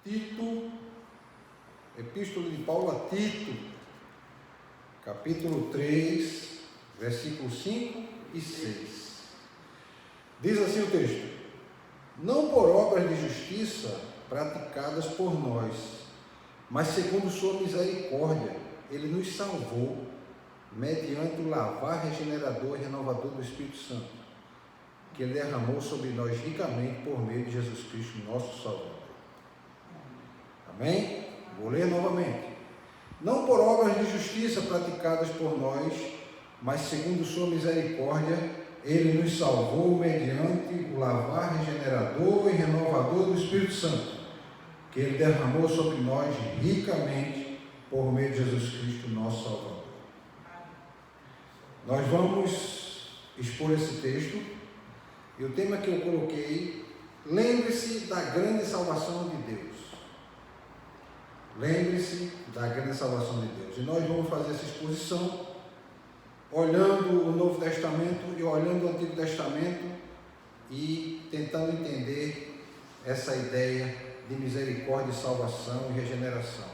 Tito, Epístola de Paulo a Tito, capítulo 3, versículos 5 e 6. Diz assim o texto: não por obras de justiça praticadas por nós, mas segundo sua misericórdia, ele nos salvou, mediante o lavar regenerador e renovador do Espírito Santo, que ele derramou sobre nós ricamente por meio de Jesus Cristo, nosso Salvador. Amém? Vou ler novamente. Não por obras de justiça praticadas por nós, mas segundo sua misericórdia, ele nos salvou mediante o lavar regenerador e renovador do Espírito Santo, que ele derramou sobre nós ricamente por meio de Jesus Cristo, nosso Salvador. Nós vamos expor esse texto, e o tema que eu coloquei: lembre-se da grande salvação de Deus. Lembre-se da grande salvação de Deus. E nós vamos fazer essa exposição olhando o Novo Testamento e olhando o Antigo Testamento e tentando entender essa ideia de misericórdia, salvação e regeneração.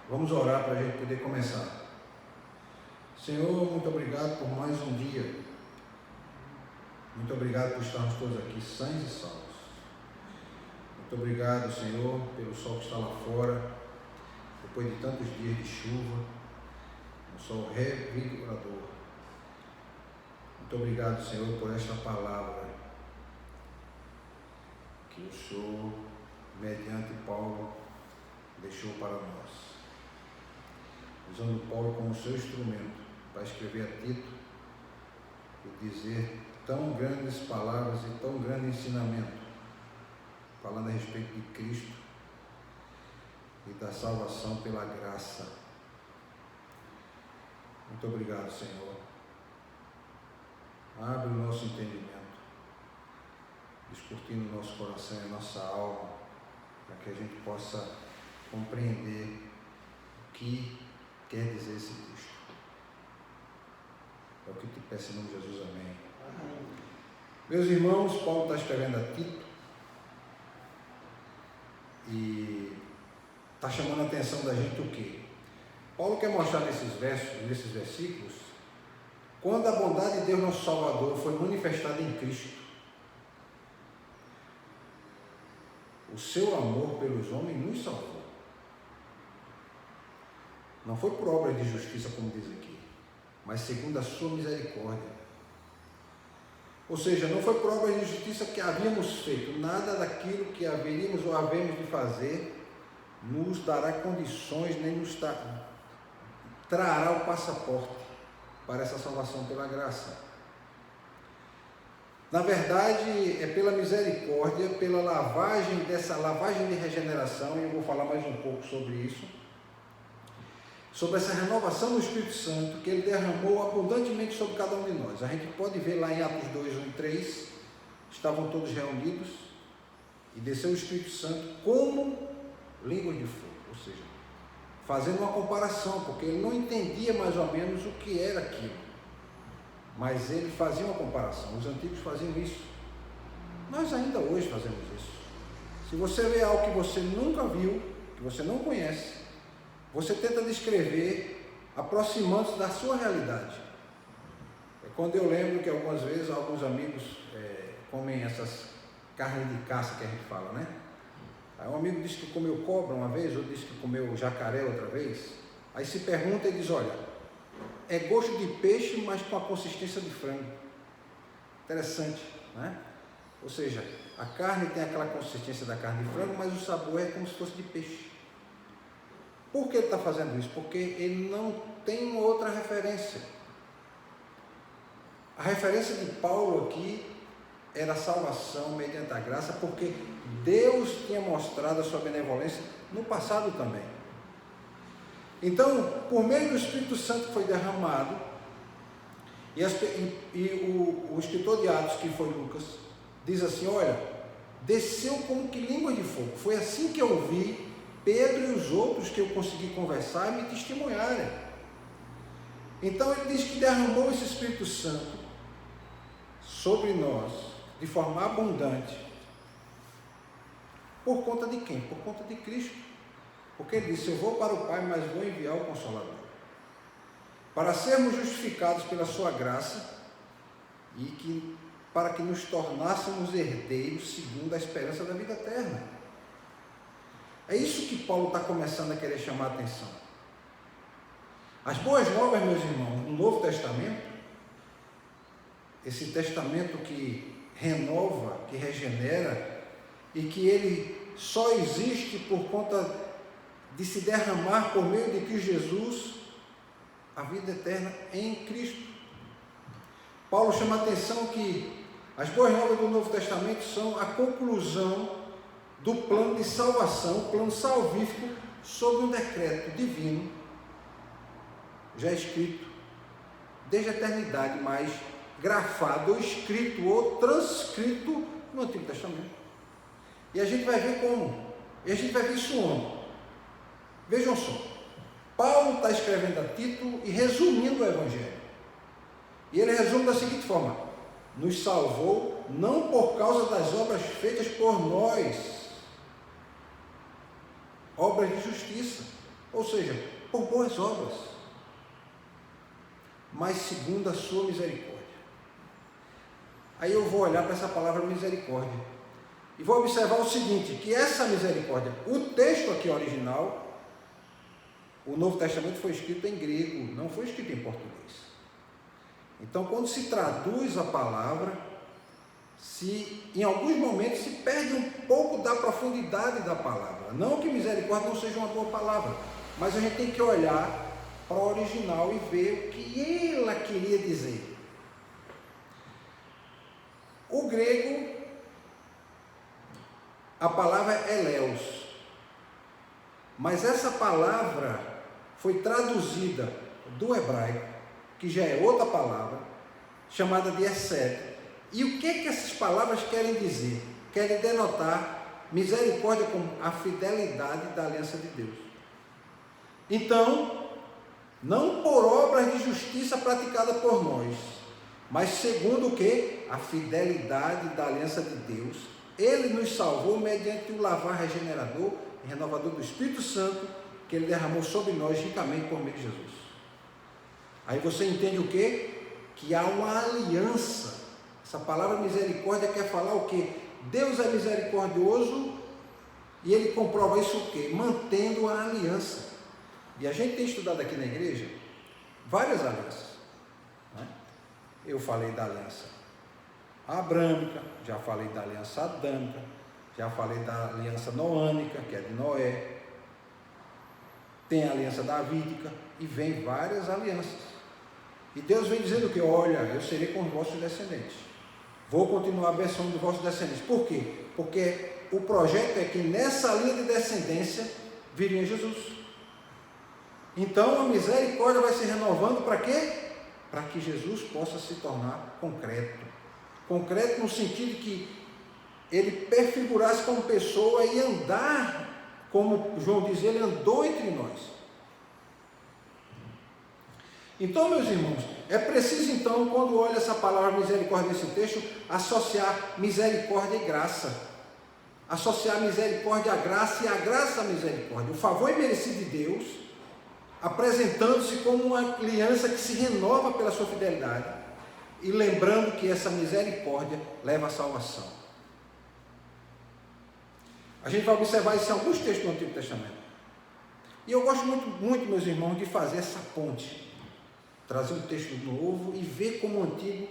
Vamos orar para a gente poder começar. Senhor, muito obrigado por mais um dia. Muito obrigado por estarmos todos aqui sãos e salvos. Muito obrigado, Senhor, pelo sol que está lá fora, depois de tantos dias de chuva, um sol revigorador. Muito obrigado, Senhor, por esta palavra que o Senhor, mediante Paulo, deixou para nós, usando Paulo como seu instrumento para escrever a Tito e dizer tão grandes palavras e tão grande ensinamento, falando a respeito de Cristo e da salvação pela graça. Muito obrigado, Senhor. Abre o nosso entendimento, descortina o nosso coração e a nossa alma, para que a gente possa compreender o que quer dizer esse texto. É o que te peço em nome de Jesus, amém. Meus irmãos, Paulo está escrevendo a Tito e está chamando a atenção da gente o quê? Paulo quer mostrar nesses versículos, quando a bondade de Deus nosso Salvador foi manifestada em Cristo, o seu amor pelos homens nos salvou. Não foi por obras de justiça, como diz aqui, mas segundo a sua misericórdia. Ou seja, não foi por obras de justiça que havíamos feito, nada daquilo que haveríamos ou havemos de fazer nos dará condições, nem nos trará o passaporte para essa salvação pela graça. Na verdade, é pela misericórdia, pela lavagem, dessa lavagem de regeneração, e eu vou falar mais um pouco sobre isso, sobre essa renovação do Espírito Santo que ele derramou abundantemente sobre cada um de nós. A gente pode ver lá em Atos 2, 1 e 3, estavam todos reunidos e desceu o Espírito Santo como línguas de fogo, ou seja, fazendo uma comparação, porque ele não entendia mais ou menos o que era aquilo, mas ele fazia uma comparação. Os antigos faziam isso, nós ainda hoje fazemos isso. Se você vê algo que você nunca viu, que você não conhece, você tenta descrever aproximando-se da sua realidade. É quando eu lembro que algumas vezes alguns amigos comem essas carnes de caça que a gente fala, né? Aí um amigo disse que comeu cobra uma vez, outro disse que comeu jacaré outra vez. Aí se pergunta e diz: olha, é gosto de peixe, mas com a consistência de frango. Interessante, né? Ou seja, a carne tem aquela consistência da carne de frango, mas o sabor é como se fosse de peixe. Por que ele está fazendo isso? Porque ele não tem uma outra referência. A referência de Paulo aqui era a salvação mediante a graça, porque Deus tinha mostrado a sua benevolência no passado também. Então, por meio do Espírito Santo que foi derramado, o escritor de Atos, que foi Lucas, diz assim: olha, desceu como que língua de fogo. Foi assim que eu vi Pedro e os outros que eu consegui conversar e me testemunharem. Então ele diz que derramou esse Espírito Santo sobre nós de forma abundante, Por conta de quem? Por conta de Cristo. Porque ele disse: eu vou para o Pai, mas vou enviar o Consolador. Para sermos justificados pela sua graça e para que nos tornássemos herdeiros segundo a esperança da vida eterna. É isso que Paulo está começando a querer chamar a atenção. As boas novas, meus irmãos, no Novo Testamento, esse testamento que renova, que regenera, e que ele só existe por conta de se derramar por meio de Cristo Jesus, a vida eterna em Cristo. Paulo chama a atenção que as boas novas do Novo Testamento são a conclusão do plano de salvação, o plano salvífico, sob um decreto divino, já escrito desde a eternidade, mas grafado, ou escrito, ou transcrito no Antigo Testamento. E a gente vai ver como, e a gente vai ver isso onde? Vejam só, Paulo está escrevendo a Tito e resumindo o Evangelho. E ele resume da seguinte forma: nos salvou não por causa das obras feitas por nós, obras de justiça, ou seja, por boas obras, mas segundo a sua misericórdia. Aí eu vou olhar para essa palavra misericórdia e vou observar o seguinte, que essa misericórdia, o texto aqui original, o Novo Testamento foi escrito em grego, não foi escrito em português. Então, quando se traduz a palavra, em alguns momentos se perde um pouco da profundidade da palavra. Não que misericórdia não seja uma boa palavra, mas a gente tem que olhar para o original e ver o que ela queria dizer. O grego, a palavra é eleus, mas essa palavra foi traduzida do hebraico, que já é outra palavra, chamada de hesed. E o que essas palavras querem dizer? Querem denotar misericórdia como a fidelidade da aliança de Deus. Então, não por obras de justiça praticada por nós, mas segundo o que? A fidelidade da aliança de Deus, ele nos salvou mediante o lavar regenerador e renovador do Espírito Santo, que ele derramou sobre nós ricamente por meio de Jesus. Aí você entende o que? Que há uma aliança. Essa palavra misericórdia quer falar o que? Deus é misericordioso e ele comprova isso o que? Mantendo a aliança. E a gente tem estudado aqui na igreja várias alianças, né? Eu falei da aliança abrâmica, já falei da aliança adâmica, já falei da aliança noânica, que é de Noé, tem a aliança davídica e vem várias alianças. E Deus vem dizendo que, olha, eu serei com os vossos descendentes, vou continuar abençoando os vossos descendentes. Por quê? Porque o projeto é que nessa linha de descendência viria Jesus. Então a misericórdia vai se renovando para quê? Para que Jesus possa se tornar concreto. Concreto no sentido que ele perfigurasse como pessoa e andar, como João diz, ele andou entre nós. Então, meus irmãos, é preciso então, quando olha essa palavra misericórdia nesse texto, associar misericórdia e graça. Associar misericórdia à graça e a graça à misericórdia. O favor imerecido de Deus, apresentando-se como uma aliança que se renova pela sua fidelidade e lembrando que essa misericórdia leva à salvação. A gente vai observar isso em alguns textos do Antigo Testamento. E eu gosto muito, meus irmãos, de fazer essa ponte, trazer um texto novo e ver como o antigo,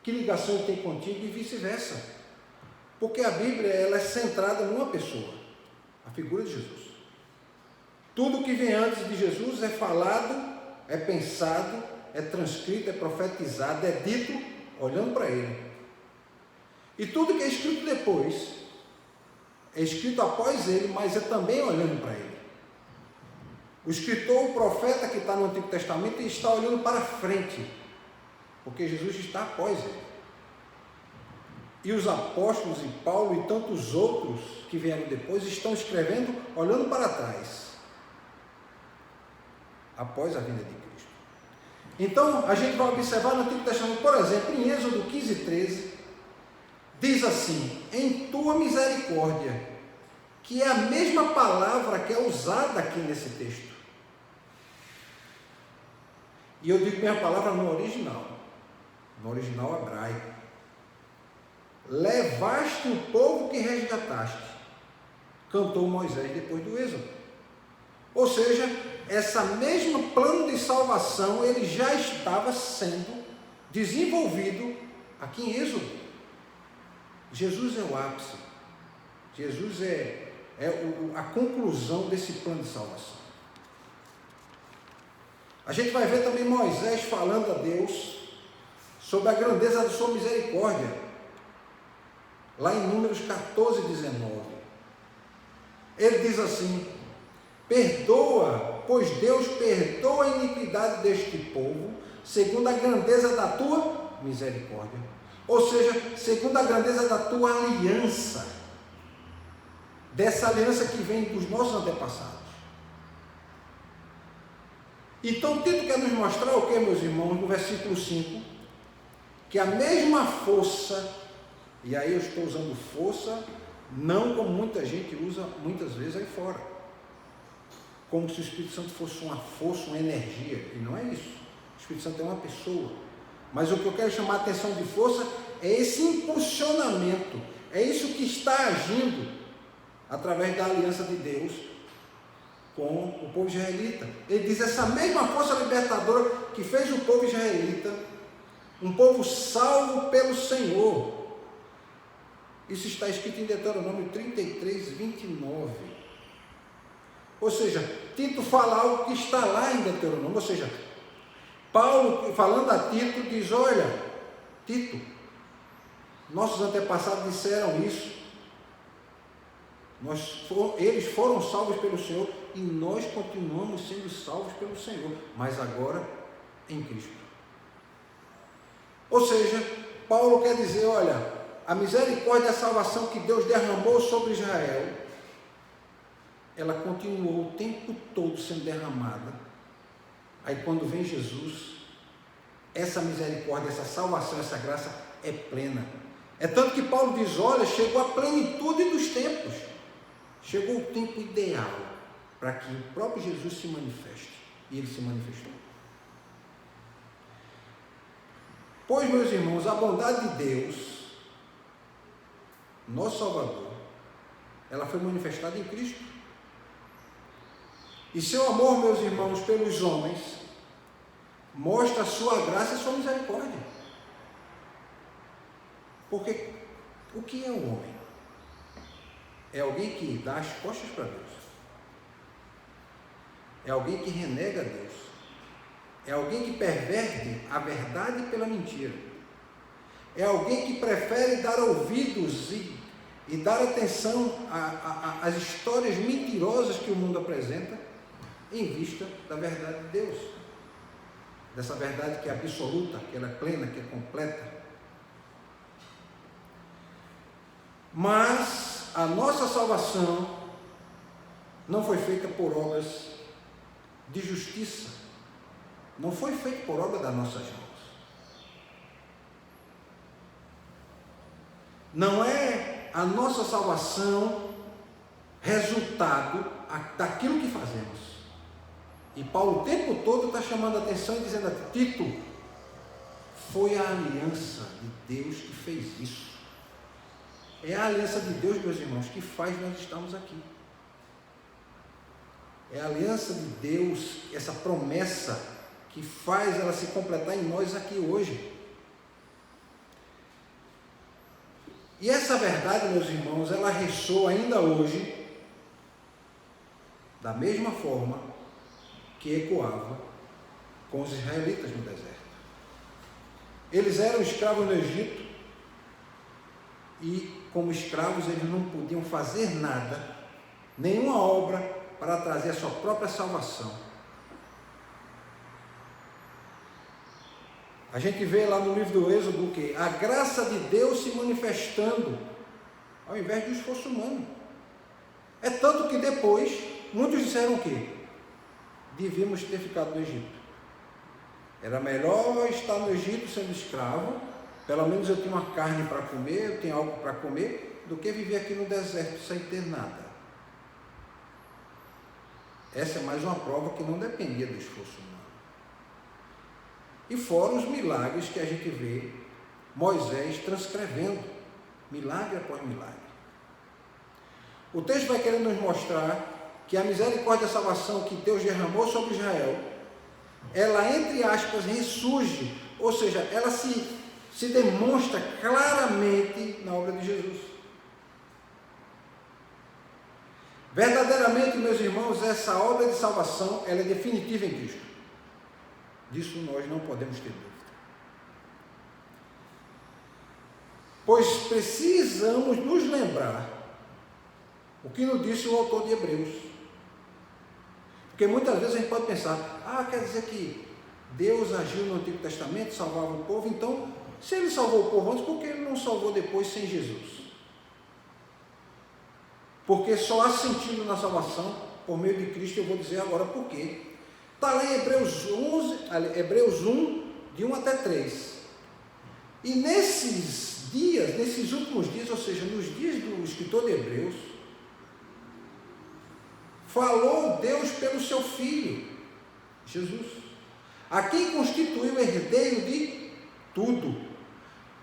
que ligação ele tem com o antigo e vice-versa. Porque a Bíblia ela é centrada numa pessoa, a figura de Jesus. Tudo que vem antes de Jesus é falado, é pensado, é transcrito, é profetizado, é dito olhando para ele. E tudo que é escrito depois é escrito após ele, mas é também olhando para ele. O escritor, o profeta que está no Antigo Testamento, está olhando para frente, porque Jesus está após ele. E os apóstolos e Paulo e tantos outros que vieram depois estão escrevendo olhando para trás, após a vinda de Cristo. Então, a gente vai observar no Antigo Testamento, por exemplo, em Êxodo 15:13, diz assim: em tua misericórdia que é a mesma palavra que é usada aqui nesse texto. E eu digo mesma palavra no original hebraico. Levaste o povo que resgataste, cantou Moisés depois do Êxodo. Ou seja, essa mesma plano de salvação, ele já estava sendo desenvolvido aqui em Êxodo. Jesus é o ápice, Jesus é a conclusão desse plano de salvação. A gente vai ver também Moisés falando a Deus sobre a grandeza da sua misericórdia, lá em Números 14, 19. Ele diz assim: perdoa, pois Deus perdoa a iniquidade deste povo, segundo a grandeza da tua misericórdia. Ou seja, segundo a grandeza da tua aliança, dessa aliança que vem dos nossos antepassados. Então, Tito quer nos mostrar o que, meus irmãos, no versículo 5, que a mesma força, e aí eu estou usando força, não como muita gente usa muitas vezes aí fora, como se o Espírito Santo fosse uma força, uma energia, e não é isso. O Espírito Santo é uma pessoa. Mas o que eu quero chamar a atenção de força é esse impulsionamento, é isso que está agindo através da aliança de Deus com o povo israelita. Ele diz: essa mesma força libertadora que fez o povo israelita um povo salvo pelo Senhor. Isso está escrito em Deuteronômio 33, 29. Ou seja, Tito fala algo que está lá em Deuteronômio. Ou seja, Paulo, falando a Tito, diz: olha, Tito, nossos antepassados disseram isso, eles foram salvos pelo Senhor e nós continuamos sendo salvos pelo Senhor, mas agora em Cristo. Ou seja, Paulo quer dizer: olha, a misericórdia e a salvação que Deus derramou sobre Israel, ela continuou o tempo todo sendo derramada. Aí quando vem Jesus, essa misericórdia, essa salvação, essa graça é plena. É tanto que Paulo diz: olha, chegou a plenitude dos tempos, chegou o tempo ideal para que o próprio Jesus se manifeste, e ele se manifestou. Pois, meus irmãos, a bondade de Deus, nosso Salvador, ela foi manifestada em Cristo. E seu amor, meus irmãos, pelos homens, mostra a sua graça e a sua misericórdia. Porque o que é o homem? É alguém que dá as costas para Deus. É alguém que renega Deus. É alguém que perverte a verdade pela mentira. É alguém que prefere dar ouvidos e dar atenção às histórias mentirosas que o mundo apresenta, em vista da verdade de Deus. Dessa verdade que é absoluta, que ela é plena, que é completa. Mas a nossa salvação não foi feita por obras de justiça, não foi feita por obra das nossas mãos. Não é a nossa salvação resultado daquilo que fazemos. E Paulo o tempo todo está chamando a atenção e dizendo: a Tito, foi a aliança de Deus que fez isso. É a aliança de Deus, meus irmãos, que faz nós estarmos aqui. É a aliança de Deus, essa promessa, que faz ela se completar em nós aqui hoje. E essa verdade, meus irmãos, ela ressoa ainda hoje, da mesma forma que ecoava com os israelitas no deserto. Eles eram escravos no Egito e, como escravos, eles não podiam fazer nada, nenhuma obra para trazer a sua própria salvação. A gente vê lá no livro do Êxodo o quê? A graça de Deus se manifestando ao invés do esforço humano. É tanto que depois muitos disseram o quê? Devíamos ter ficado no Egito. Era melhor estar no Egito sendo escravo, pelo menos eu tenho uma carne para comer, eu tenho algo para comer, do que viver aqui no deserto sem ter nada. Essa é mais uma prova que não dependia do esforço humano. E fora os milagres que a gente vê Moisés transcrevendo, milagre após milagre. O texto vai querer nos mostrar que a misericórdia e a salvação que Deus derramou sobre Israel, ela, entre aspas, ressurge, ou seja, ela se demonstra claramente na obra de Jesus. Verdadeiramente, meus irmãos, essa obra de salvação, ela é definitiva em Cristo. Disso nós não podemos ter dúvida. Pois precisamos nos lembrar o que nos disse o autor de Hebreus. Porque muitas vezes a gente pode pensar, quer dizer que Deus agiu no Antigo Testamento, salvava o povo, então, se Ele salvou o povo antes, por que Ele não salvou depois sem Jesus? Porque só há sentido na salvação por meio de Cristo. Eu vou dizer agora por quê. Está lá em Hebreus 1, de 1 até 3. E nesses dias, nesses últimos dias, ou seja, nos dias do escritor de Hebreus, falou Deus pelo seu Filho, Jesus, a quem constituiu herdeiro de tudo,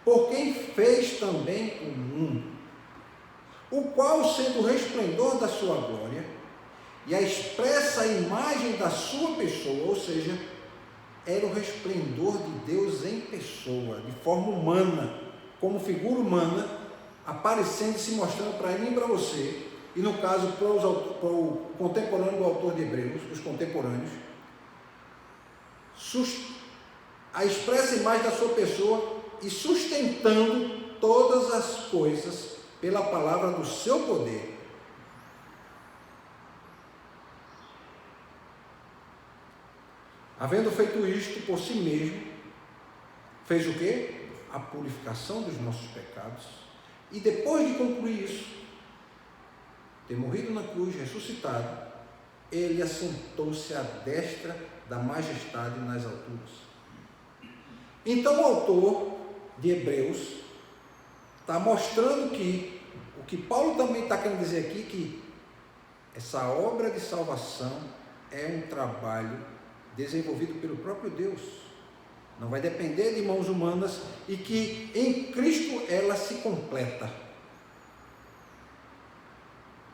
por quem fez também o mundo, o qual, sendo o resplendor da sua glória e a expressa imagem da sua pessoa, ou seja, era o resplendor de Deus em pessoa, de forma humana, como figura humana, aparecendo e se mostrando para mim e para você, e no caso para o contemporâneo do autor de Hebreus, os contemporâneos, a expressa imagem da sua pessoa e sustentando todas as coisas pela palavra do seu poder. Havendo feito isto por si mesmo, fez o quê? A purificação dos nossos pecados, e depois de concluir isso, ter morrido na cruz, ressuscitado, ele assentou-se à destra da majestade nas alturas. Então o autor de Hebreus está mostrando que o que Paulo também está querendo dizer aqui, que essa obra de salvação é um trabalho desenvolvido pelo próprio Deus, não vai depender de mãos humanas, e que em Cristo ela se completa.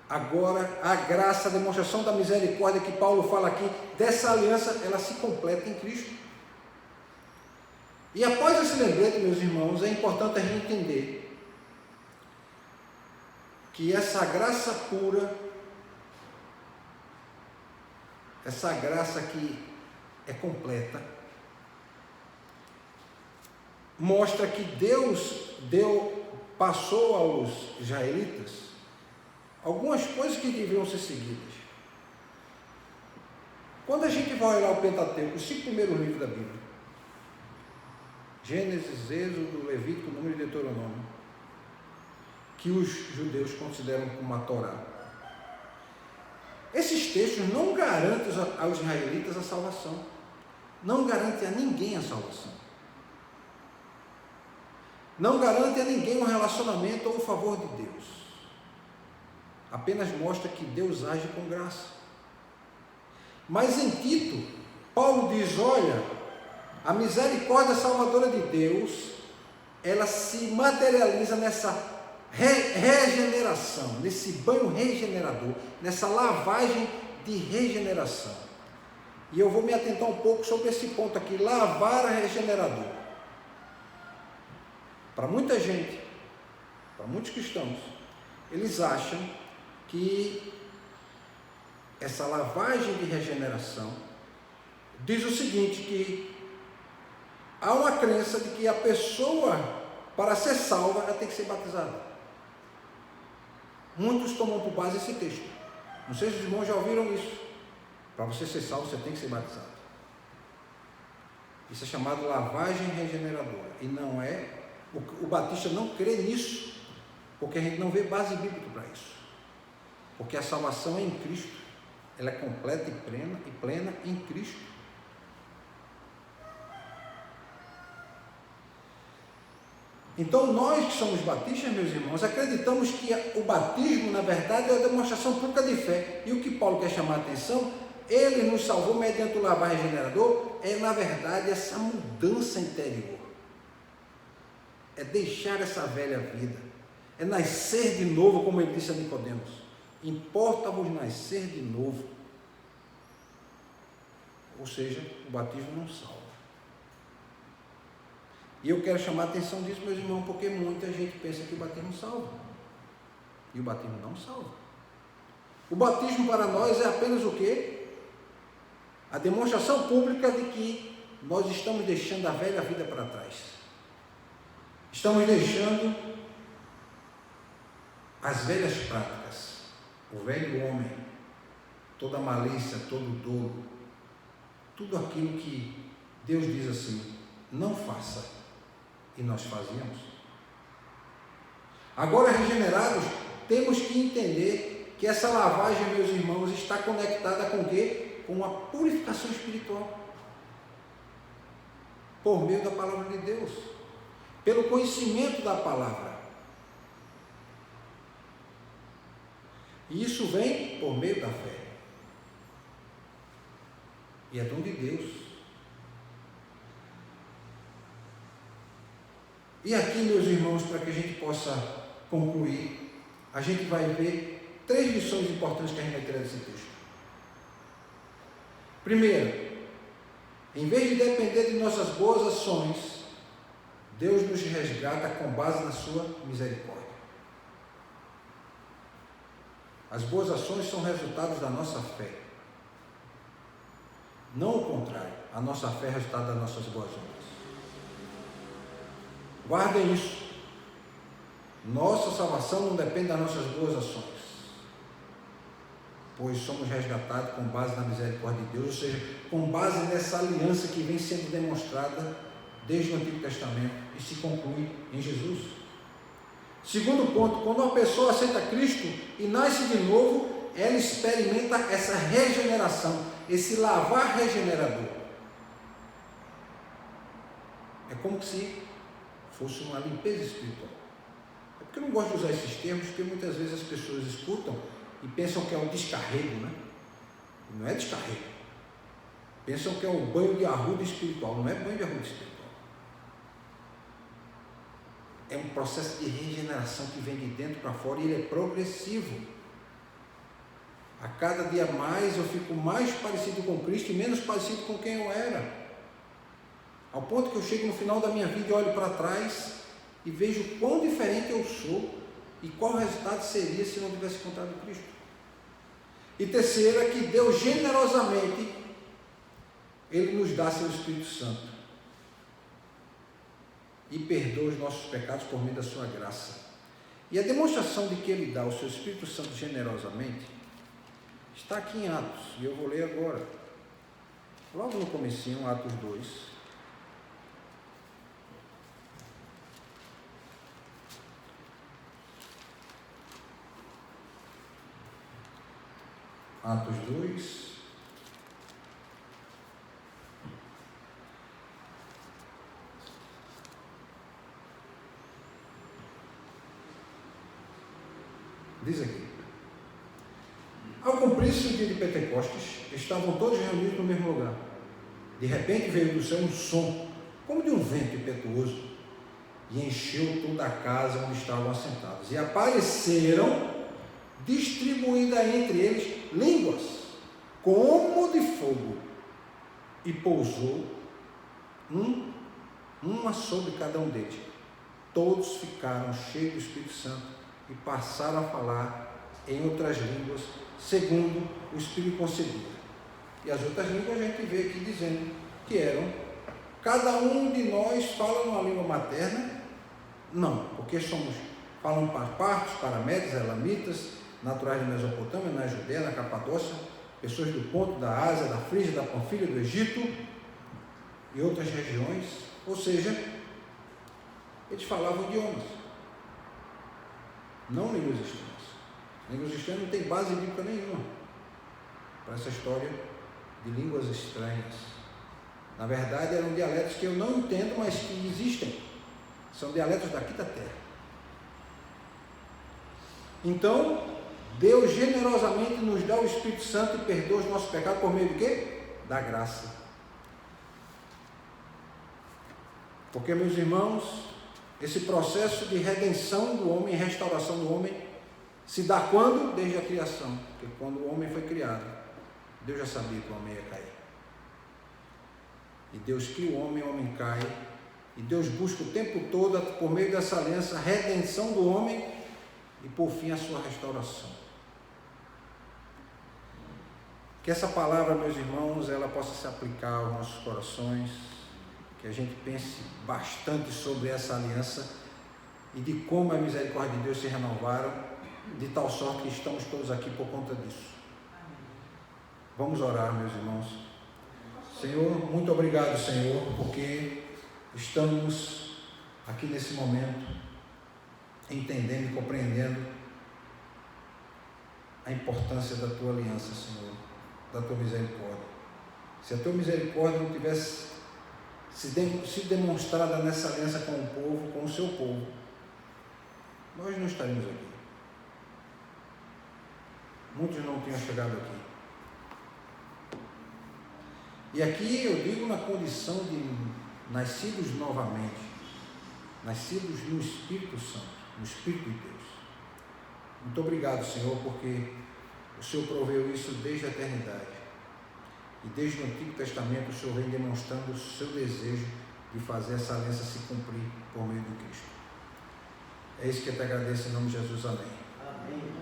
Agora, a graça, a demonstração da misericórdia que Paulo fala aqui, dessa aliança, ela se completa em Cristo. E após esse lembrete, meus irmãos, é importante a gente entender que essa graça pura, essa graça que é completa, mostra que Deus passou aos israelitas algumas coisas que deveriam ser seguidas. Quando a gente vai olhar o Pentateuco, os 5 primeiros livros da Bíblia, Gênesis, Êxodo, Levítico, Número e Deuteronômio, que os judeus consideram como a Torá, esses textos não garantem aos israelitas a salvação, não garantem a ninguém a salvação, não garantem a ninguém um relacionamento ou o favor de Deus, apenas mostra que Deus age com graça. Mas em Tito, Paulo diz, olha, a misericórdia salvadora de Deus, ela se materializa nessa regeneração, nesse banho regenerador, nessa lavagem de regeneração. E eu vou me atentar um pouco sobre esse ponto aqui, lavar a regenerador. Para muita gente, para muitos cristãos, eles acham que essa lavagem de regeneração diz o seguinte, que há uma crença de que a pessoa, para ser salva, ela tem que ser batizada. Muitos tomam por base esse texto. Não sei se os irmãos já ouviram isso. Para você ser salvo, você tem que ser batizado. Isso é chamado lavagem regeneradora. E não é, o batista não crê nisso, porque a gente não vê base bíblica para isso. Porque a salvação é em Cristo. Ela é completa e plena em Cristo. Então nós que somos batistas, meus irmãos, acreditamos que o batismo, na verdade, é uma demonstração pública de fé. E o que Paulo quer chamar a atenção Ele nos salvou mediante o lavar regenerador, é na verdade essa mudança interior. É deixar essa velha vida, é nascer de novo, como ele disse a Nicodemos. Importa-vos nascer de novo. Ou seja, o batismo não salva. E eu quero chamar a atenção disso, meus irmãos, porque muita gente pensa que o batismo salva. E o batismo não salva. O batismo para nós é apenas o quê? A demonstração pública de que nós estamos deixando a velha vida para trás. Estamos deixando as velhas práticas, o velho homem, toda a malícia, todo o dolo, tudo aquilo que Deus diz assim, não faça, e nós fazíamos. Agora, regenerados, temos que entender que essa lavagem, meus irmãos, está conectada com o quê? Com a purificação espiritual, por meio da palavra de Deus, pelo conhecimento da palavra. E isso vem por meio da fé. E é dom de Deus. E aqui, meus irmãos, para que a gente possa concluir, a gente vai ver 3 lições importantes que a gente vai tirar desse texto. Primeiro, em vez de depender de nossas boas ações, Deus nos resgata com base na sua misericórdia. As boas ações são resultados da nossa fé. Não o contrário, a nossa fé é resultado das nossas boas obras. Guardem isso. Nossa salvação não depende das nossas boas ações, pois somos resgatados com base na misericórdia de Deus, ou seja, com base nessa aliança que vem sendo demonstrada desde o Antigo Testamento e se conclui em Jesus. Segundo ponto, quando uma pessoa aceita Cristo e nasce de novo, ela experimenta essa regeneração, esse lavar regenerador. É como se fosse uma limpeza espiritual. É porque eu não gosto de usar esses termos, porque muitas vezes as pessoas escutam e pensam que é um descarrego, né? Não é descarrego. Pensam que é um banho de arruda espiritual. Não é banho de arruda espiritual. É um processo de regeneração que vem de dentro para fora e ele é progressivo. A cada dia mais eu fico mais parecido com Cristo e menos parecido com quem eu era. Ao ponto que eu chego no final da minha vida e olho para trás e vejo quão diferente eu sou e qual o resultado seria se não tivesse encontrado Cristo. E terceira, que Deus generosamente, Ele nos dá seu Espírito Santo e perdoa os nossos pecados por meio da sua graça. E a demonstração de que Ele dá o seu Espírito Santo generosamente está aqui em Atos, e eu vou ler agora, logo no comecinho, Atos 2. Atos 2, diz aqui: ao cumprir-se o dia de Pentecostes, estavam todos reunidos no mesmo lugar. De repente veio do céu um som, como de um vento impetuoso, e encheu toda a casa onde estavam assentados. E apareceram, distribuídas entre eles, línguas, como de fogo, e pousou uma sobre cada um deles. Todos ficaram cheios do Espírito Santo e passaram a falar em outras línguas, segundo o Espírito concedia. E as outras línguas a gente vê aqui dizendo que eram, cada um de nós fala uma língua materna? Não, porque falam para partos, para médios, elamitas, naturais da Mesopotâmia, na Judeia, na Capadócia, pessoas do Ponto, da Ásia, da Frígia, da Panfilha, do Egito e outras regiões. Ou seja, eles falavam idiomas, não línguas estranhas. Línguas estranhas não tem base bíblica nenhuma para essa história de línguas estranhas. Na verdade, eram dialetos que eu não entendo, mas que existem. São dialetos daqui da terra. Então, Deus generosamente nos dá o Espírito Santo e perdoa os nossos pecados por meio do quê? Da graça. Porque, meus irmãos, esse processo de redenção do homem, restauração do homem, se dá quando? Desde a criação. Porque quando o homem foi criado, Deus já sabia que o homem ia cair. E Deus cria o homem cai. E Deus busca o tempo todo, por meio dessa aliança, a redenção do homem e, por fim, a sua restauração. Que essa palavra, meus irmãos, ela possa se aplicar aos nossos corações, que a gente pense bastante sobre essa aliança e de como a misericórdia de Deus se renovaram, de tal sorte que estamos todos aqui por conta disso. Vamos orar, meus irmãos. Senhor, muito obrigado, Senhor, porque estamos aqui nesse momento entendendo e compreendendo a importância da tua aliança, Senhor, da tua misericórdia. Se a tua misericórdia não tivesse se demonstrada nessa aliança com o povo, com o seu povo, nós não estaríamos aqui. Muitos não tinham chegado aqui. E aqui eu digo na condição de nascidos novamente, nascidos no Espírito Santo, no Espírito de Deus. Muito obrigado, Senhor, porque o Senhor proveu isso desde a eternidade. E desde o Antigo Testamento o Senhor vem demonstrando o seu desejo de fazer essa aliança se cumprir por meio de Cristo. É isso que eu te agradeço em nome de Jesus. Amém. Amém.